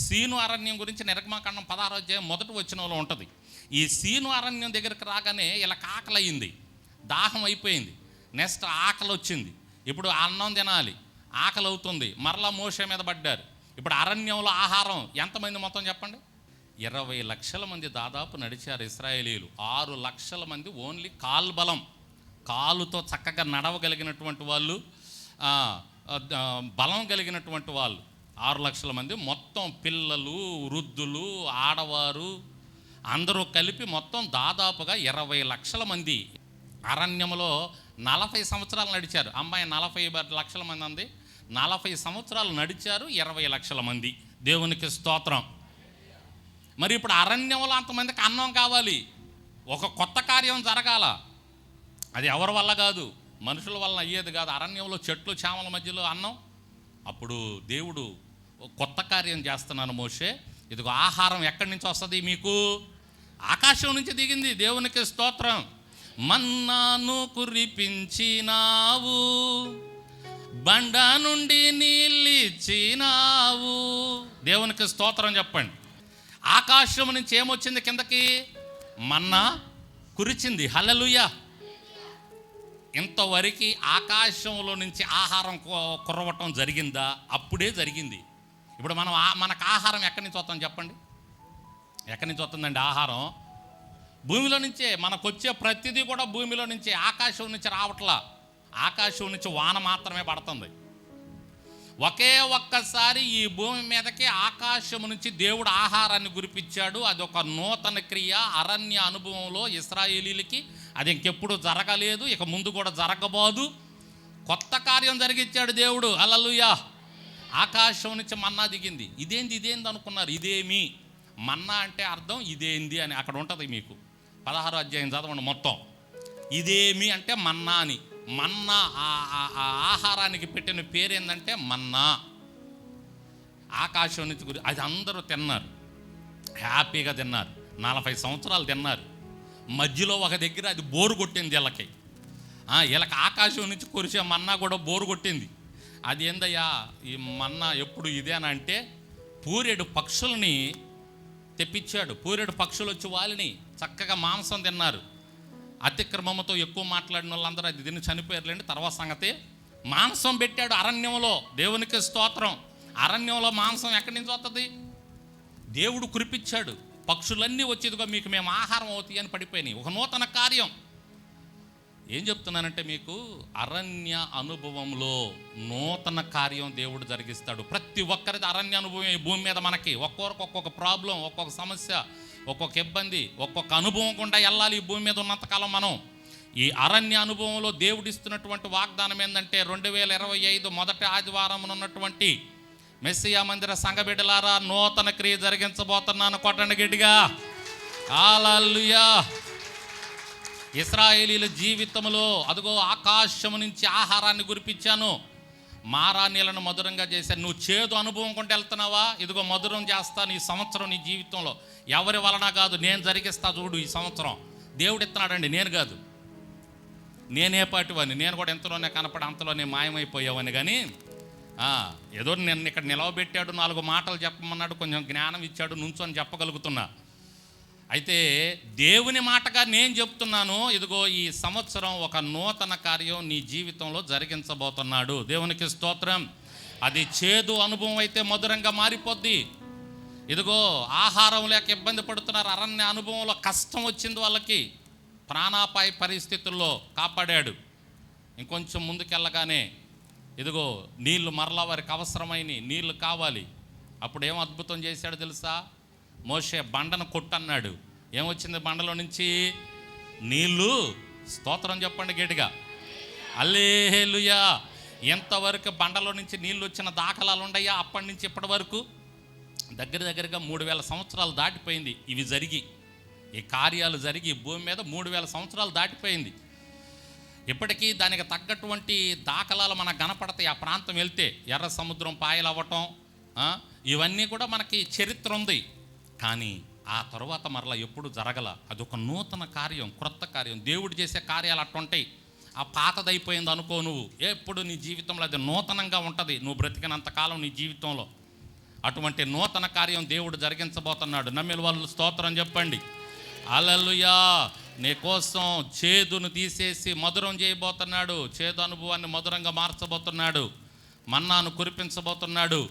Scene అరణ్యం గురించి నిర్గమాకాండం 16వ అధ్యాయం మొదటి వచనంలో ఉంటుంది. ఈ సీను అరణ్యం దగ్గరికి రాగానే ఇలా ఆకలి అయింది, దాహం అయిపోయింది, నెక్స్ట్ ఆకలి వచ్చింది. ఇప్పుడు అన్నం తినాలి, ఆకలి అవుతుంది, మరలా మోషే మీద పడ్డారు. ఇప్పుడు అరణ్యంలో ఆహారం ఎంతమంది మొత్తం చెప్పండి? 20 లక్షల మంది దాదాపు నడిచారు ఇశ్రాయేలీయులు. 6 లక్షల మంది ఓన్లీ కాల్బలం, కాలుతో చక్కగా నడవగలిగినటువంటి వాళ్ళు, బలం కలిగినటువంటి వాళ్ళు 6 లక్షల మంది. మొత్తం పిల్లలు, వృద్ధులు, ఆడవారు అందరూ కలిపి మొత్తం దాదాపుగా 20 లక్షల మంది అరణ్యంలో 40 సంవత్సరాలు నడిచారు. అమ్మాయి 40 లక్షల మంది అంది, 40 సంవత్సరాలు నడిచారు 20 లక్షల మంది. దేవునికి స్తోత్రం. మరి ఇప్పుడు అరణ్యంలో అంతమందికి అన్నం కావాలి, ఒక కొత్త కార్యం జరగాల. అది ఎవరి వల్ల కాదు, మనుషుల వల్ల అయ్యేది కాదు. అరణ్యంలో చెట్లు చేమల మధ్యలో అన్నం. అప్పుడు దేవుడు కొత్త కార్యం చేస్తున్నాను మోషే, ఇదిగో ఆహారం ఎక్కడి నుంచి వస్తుంది మీకు? ఆకాశం నుంచి దిగింది. దేవునికి స్తోత్రం. మన్నాను కురిపించినావు, బండ నుండి నీళ్ళిచ్చినావు. దేవునికి స్తోత్రం చెప్పండి. ఆకాశం నుంచి ఏమొచ్చింది కిందకి? మన్నా కురిచింది. హల్లెలూయా. ఇంతవరకు ఆకాశంలో నుంచి ఆహారం కురవటం జరిగిందా? అప్పుడే జరిగింది. ఇప్పుడు మనకు ఆహారం ఎక్కడి నుంచి వస్తుంది చెప్పండి? ఎక్కడి నుంచి వస్తుందండి ఆహారం? భూమిలో నుంచే. మనకు వచ్చే ప్రతిదీ కూడా భూమిలో నుంచే, ఆకాశం నుంచి రావట్లా. ఆకాశం నుంచి వాన మాత్రమే పడుతుంది. ఒకే ఒక్కసారి ఈ భూమి మీదకి ఆకాశం నుంచి దేవుడు ఆహారాన్ని కురిపించాడు. అదొక నూతన క్రియ. అరణ్య అనుభవంలో ఇశ్రాయేలీలకి అది ఇంకెప్పుడు జరగలేదు, ఇక ముందు కూడా జరగబోదు. కొత్త కార్యం జరిగించాడు దేవుడు. హల్లెలూయా. ఆకాశం నుంచి మన్నా దిగింది. ఇదేంది అనుకున్నారు? ఇదేమి మన్నా అంటే అర్థం ఇదేంది అని అక్కడ ఉంటుంది. మీకు 16వ అధ్యాయం చదవండి మొత్తం. ఇదేమి అంటే మన్నా అని. మన్నా ఆహారానికి పెట్టిన పేరు ఏంటంటే మన్నా. ఆకాశం నుంచి అది అందరూ తిన్నారు, హ్యాపీగా తిన్నారు, 40 సంవత్సరాలు తిన్నారు. మధ్యలో ఒక దగ్గర అది బోరు కొట్టింది వీళ్ళకి. వీళ్ళకి ఆకాశం నుంచి కురిసే మన్నా కూడా బోరు కొట్టింది. అది ఏందయ్యా ఈ మన్నా ఎప్పుడు ఇదేనంటే, పూరేడు పక్షుల్ని తెప్పించాడు. పూరేడు పక్షులు వచ్చి వాళ్ళని చక్కగా మాంసం తిన్నారు. అతిక్రమంతో ఎక్కువ మాట్లాడిన వాళ్ళందరూ అది తిని చనిపోయారులేండి, తర్వాత సంగతి. మాంసం పెట్టాడు అరణ్యంలో. దేవునికి స్తోత్రం. అరణ్యంలో మాంసం ఎక్కడి నుంచి వస్తుంది? దేవుడు కురిపించాడు. పక్షులన్నీ వచ్చేదిగా మీకు మేము ఆహారం అవుతాయి అని పడిపోయినాయి. ఒక నూతన కార్యం. ఏం చెప్తున్నానంటే మీకు, అరణ్య అనుభవంలో నూతన కార్యం దేవుడు జరిగిస్తాడు. ప్రతి ఒక్కరిది అరణ్య అనుభవం ఈ భూమి మీద. మనకి ఒక్కొక్కరికి ఒక్కొక్క ప్రాబ్లం, ఒక్కొక్క సమస్య, ఒక్కొక్క ఇబ్బంది, ఒక్కొక్క అనుభవం గుండా వెళ్ళాలి ఈ భూమి మీద ఉన్నంతకాలం మనం. ఈ అరణ్య అనుభవంలో దేవుడు ఇస్తున్నటువంటి వాగ్దానం ఏంటంటే, 2025 మొదటి ఆదివారం ఉన్నటువంటి మెస్సియా మందిర సంఘబిడ్డలారా, నూతన క్రియ జరిగించబోతున్నాను. కొట్టండి గట్టిగా. హల్లెలూయా. ఇశ్రాయేలీల జీవితంలో అదిగో ఆకాశము నుంచి ఆహారాన్ని కురిపించాను, మారా నీళ్ళను మధురంగా చేశాను. నువ్వు చేదు అనుభవం కొంటే వెళ్తున్నావా? ఇదిగో మధురం చేస్తాను ఈ సంవత్సరం నీ జీవితంలో. ఎవరి వలన కాదు, నేను జరిగిస్తా చూడు ఈ సంవత్సరం. దేవుడు ఇస్తున్నాడండి, నేను కాదు. నేనే పాటివాడిని, నేను కూడా ఎంతలోనే కనపడి అంతలోనే మాయమైపోయావని. కానీ ఏదో నేను ఇక్కడ నిలవబెట్టాడు, 4 మాటలు చెప్పమన్నాడు, కొంచెం జ్ఞానం ఇచ్చాడు, నుంచొని చెప్పగలుగుతున్నా. అయితే దేవుని మాటగా నేను చెప్తున్నాను, ఇదిగో ఈ సంవత్సరం ఒక నూతన కార్యం నీ జీవితంలో జరిగించబోతున్నాడు. దేవునికి స్తోత్రం. అది చేదు అనుభవం అయితే మధురంగా మారిపోద్ది. ఇదిగో ఆహారం లేక ఇబ్బంది పడుతున్నారు, అరణ్య అనుభవంలో కష్టం వచ్చింది వాళ్ళకి, ప్రాణాపాయ పరిస్థితుల్లో కాపాడాడు. ఇంకొంచెం ముందుకెళ్ళగానే ఇదిగో నీళ్లు మరలా వారికి అవసరమైన నీళ్లు కావాలి. అప్పుడు ఏం అద్భుతం చేశాడు తెలుసా? మోషే బండను కొట్టన్నాడు. ఏమొచ్చింది బండలో నుంచి? నీళ్ళు. స్తోత్రం చెప్పండి గట్టిగా. హల్లెలూయా. ఎంతవరకు బండలో నుంచి నీళ్ళు వచ్చిన దాఖలాలు ఉన్నాయా? అప్పటి నుంచి ఇప్పటి వరకు దగ్గరగా 3000 సంవత్సరాలు దాటిపోయింది ఇవి జరిగి, ఈ కార్యాలు జరిగి భూమి మీద 3000 సంవత్సరాలు దాటిపోయింది. ఇప్పటికీ దానికి తగ్గటువంటి దాఖలాలు మనకు కనపడతాయి. ఆ ప్రాంతం వెళ్తే ఎర్ర సముద్రం పాయలు అవ్వటం, ఇవన్నీ కూడా మనకి చరిత్ర ఉంది. కానీ ఆ తర్వాత మరలా ఎప్పుడు జరగల. అదొక నూతన కార్యం, క్రొత్త కార్యం. దేవుడు చేసే కార్యాలు అట్టుంటాయి. ఆ పాతదైపోయింది అనుకో నువ్వు, ఎప్పుడు నీ జీవితంలో అది నూతనంగా ఉంటుంది. నువ్వు బ్రతికినంతకాలం నీ జీవితంలో అటువంటి నూతన కార్యం దేవుడు జరిగించబోతున్నాడు. నమ్మిన వాళ్ళు స్తోత్రం చెప్పండి. హల్లెలూయా. నీ కోసం చేదును తీసేసి మధురం చేయబోతున్నాడు. చేదు అనుభవాన్ని మధురంగా మార్చబోతున్నాడు. మన్నాను కురిపించబోతున్నాడు.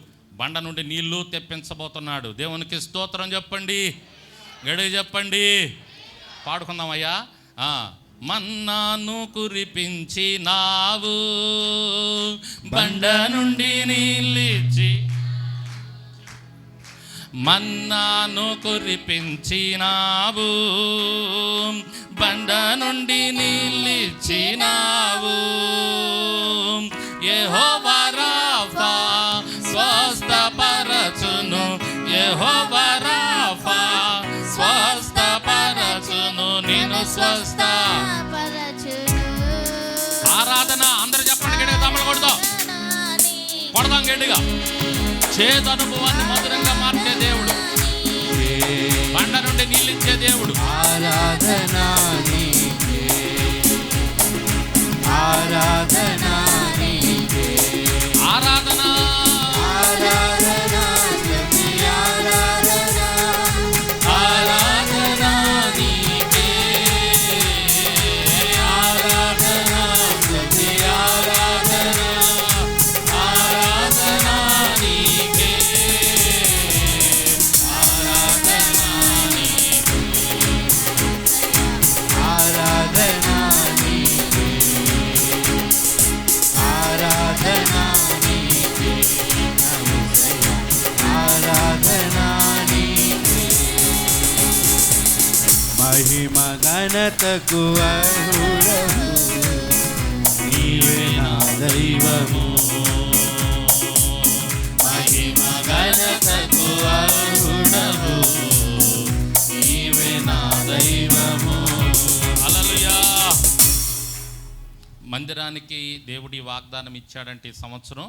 బండ నుండి నీళ్లు తెప్పించబోతున్నాడు. దేవునికి స్తోత్రం చెప్పండి. గడి చెప్పండి. పాడుకుందామయ్యా. మన్నాను కురిపించినావు, బండ నుండి నీళ్ళిచ్చి. మన్నాను కురిపించినావు, బండ నుండి నీళ్ళిచ్చినావు. యెహోవా రాఫా స్వస్థపరచును, యెహోవా రాఫా స్వస్థపరచును, నిన్ను స్వస్థపరచును. ఆరాధన అందరూ చెప్పండి. గట్టిగా తమలు కొడదాం గట్టిగా. చేదు అనుభవాన్ని మధురంగా మార్చే దేవుడు, బండ నుండి నీళ్ళిచ్చే దేవుడు. ఆరాధన నీకే, ఆరాధన నీకే, ఆరాధన ఆరాధన ఆరాధన ఆరాధన నీకే, ఆరాధన ఆరాధన ఆరాధన నీకే, ఆరాధన నీకే, ఆరాధన నీకే, ఆరాధన నీకే, ఆరాధన నీకే. మహిమ ఘనతకు అర్హుడవు, నీవే నా దైవము. మహిమ ఘనతకు అర్హుడవు, నీవే నా దైవము. హల్లెలూయా. మందిరానికి దేవుడి వాగ్దానం ఇచ్చాడంటే ఈ సంవత్సరం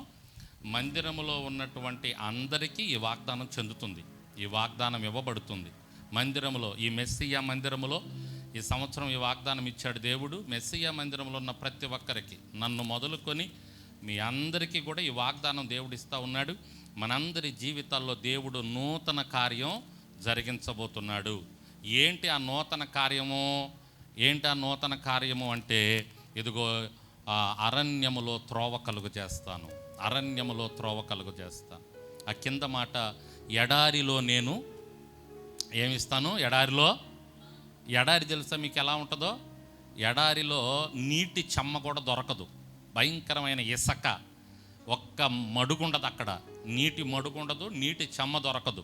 మందిరములో ఉన్నటువంటి అందరికీ ఈ వాగ్దానం చెందుతుంది. ఈ వాగ్దానం ఇవ్వబడుతుంది మందిరములో. ఈ మెస్సియా మందిరములో ఈ సంవత్సరం ఈ వాగ్దానం ఇచ్చాడు దేవుడు. మెస్సియా మందిరంలో ఉన్న ప్రతి ఒక్కరికి, నన్ను మొదలుకొని మీ అందరికీ కూడా ఈ వాగ్దానం దేవుడు ఇస్తూ ఉన్నాడు. మనందరి జీవితాల్లో దేవుడు నూతన కార్యం జరిగించబోతున్నాడు. ఏంటి ఆ నూతన కార్యము? ఏంటి ఆ నూతన కార్యము అంటే, ఇదిగో అరణ్యములో త్రోవ కలుగు చేస్తాను, అరణ్యములో త్రోవ కలుగు చేస్తాను. ఆ కింద మాట, ఎడారిలో నేను ఏమిస్తాను? ఎడారిలో, ఎడారి తెలుసా మీకు ఎలా ఉంటుందో? ఎడారిలో నీటి చెమ్మ కూడా దొరకదు. భయంకరమైన ఇసక, ఒక్క మడుగుండదు అక్కడ, నీటి మడుగుండదు, నీటి చెమ్మ దొరకదు.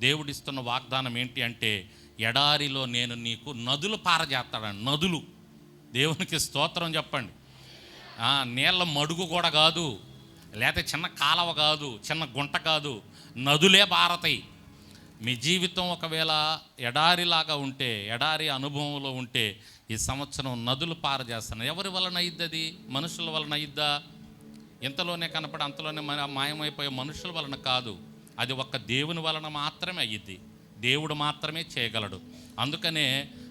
దేవుడిస్తున్న వాగ్దానం ఏంటి అంటే, ఎడారిలో నేను నీకు నదులు పారజేస్తాడండి. నదులు. దేవునికి స్తోత్రం చెప్పండి. నీళ్ళ మడుగు కూడా కాదు, లేకపోతే చిన్న కాలవ కాదు, చిన్న గుంట కాదు, నదులే పారతాయి. మీ జీవితం ఒకవేళ ఎడారిలాగా ఉంటే, ఎడారి అనుభవంలో ఉంటే, ఈ సంవత్సరం నదులు పారజేస్తాను. ఎవరి వలన అయ్యిద్ది అది? మనుషుల వలన అయ్యిద్దా? ఇంతలోనే కనపడి అంతలోనే మాయమైపోయే మనుషుల వలన కాదు, అది ఒక్క దేవుని వలన మాత్రమే అయ్యిద్ది. దేవుడు మాత్రమే చేయగలడు. అందుకనే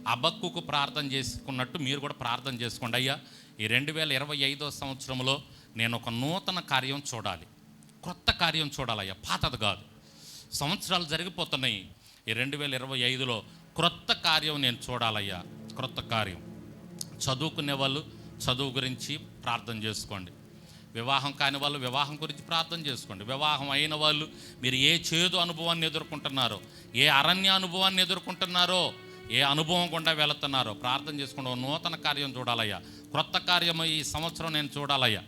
హబక్కూకు ప్రార్థన చేసుకున్నట్టు మీరు కూడా ప్రార్థన చేసుకోండి. అయ్యా, ఈ 2025వ సంవత్సరంలో నేను ఒక నూతన కార్యం చూడాలి, కొత్త కార్యం చూడాలయ్యా, పాతది కాదు. సంవత్సరాలు జరిగిపోతున్నాయి. ఈ 2025లో క్రొత్త కార్యం నేను చూడాలయ్యా, క్రొత్త కార్యం. చదువుకునే వాళ్ళు చదువు గురించి ప్రార్థన చేసుకోండి. వివాహం కాని వాళ్ళు వివాహం గురించి ప్రార్థన చేసుకోండి. వివాహం అయిన వాళ్ళు మీరు ఏ చేదు అనుభవాన్ని ఎదుర్కొంటున్నారో, ఏ అరణ్య అనుభవాన్ని ఎదుర్కొంటున్నారో, ఏ అనుభవం గుండా వెళుతున్నారో ప్రార్థన చేసుకోండి. నూతన కార్యం చూడాలయ్యా, క్రొత్త కార్యము ఈ సంవత్సరం నేను చూడాలయ్యా,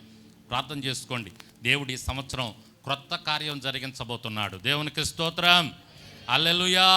ప్రార్థన చేసుకోండి. దేవుడు ఈ సంవత్సరం క్రొత్త కార్యం జరిగించబోతున్నాడు. దేవునికి స్తోత్రం. హల్లెలూయా.